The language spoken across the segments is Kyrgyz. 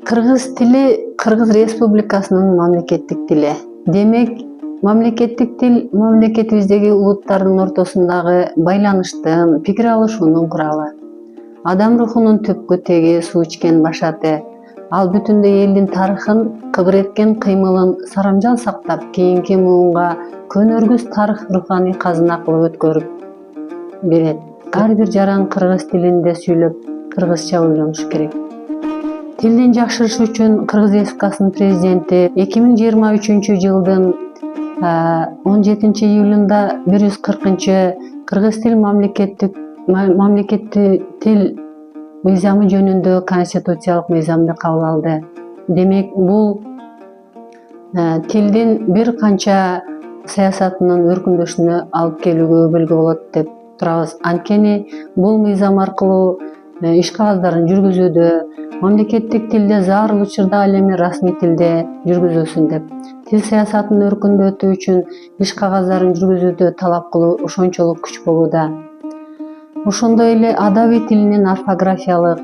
Кыргыз тили Кыргыз Республикасынын мамлекеттик тили. Демек, мамлекеттик тил мамлекетибиздеги улуттардын ортосундагы байланыштын, пикир алышуунун куралы. Адам рухунун түпкү теги, суу ичкен башаты. Ал бүтүндөй элдин тарыхын, кыбыр эткен кыймылын сарамжал сактап, кийинки муунга көнөргүс тарых руханий казына кылып өткөрүп берет. Ар бир жаран кыргыз тилинде сүйлөп, кыргызча ойлонуш керек. Тилдин жакшырышы үчүн Кыргыз Республикасынын президенти 2023-жылдын 17-июлунда 140 Кыргыз тил мамлекеттик тил мыйзамы жөнүндө конституциялык мыйзамды кабыл алды. Демек, бул тилдин бир канча саясатынын өркүндөшүнө алып келүүгө өбөлгө болот деп турабыз. Анткени бул мыйзам аркылуу иш кагаздарын жүргүзүүдө, мамлекеттик тилде зарыл учурда ал эми расмий тилде жүргүзүлсүн деп, тил саясатын өркүндөтүү үчүн иш кагаздарын жүргүзүүдө талап кылуу ошончолук күч болууда. Ошондой эле адабий тилинин орфографиялык,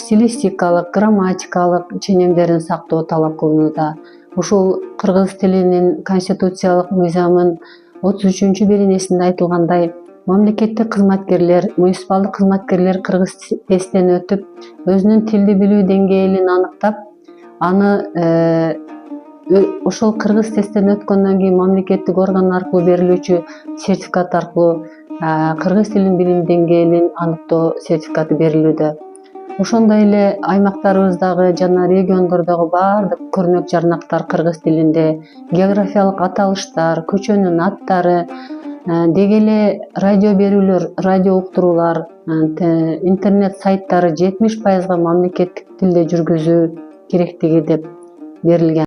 стилистикалык, грамматикалык ченемдерин сактоо талап кылынууда. Ушул кыргыз тилинин конституциялык мыйзамын 33-беренесинде айтылгандай, мамлекеттик кызматкерлер, муниципалдык кызматкерлер кыргыз тесттен өтүп, өзүнүн тилди билүү деңгээлин аныктап, аны ошол кыргыз тесттен өткөндөн кийин мамлекеттик орган аркылуу берилүүчү сертификат аркылуу кыргыз тилин билим деңгээлин аныктоо сертификаты берилүүдө. Ошондой эле аймактарыбыздагы жана региондордогу баардык көрнөк жарнактар кыргыз тилинде, географиялык аталыштар, көчөнүн аттары, деги эле радио берүүлөр, радио уктуруулар, интернет сайттары 70% мамлекеттик тилде жүргүзүү керектиги деп берилген.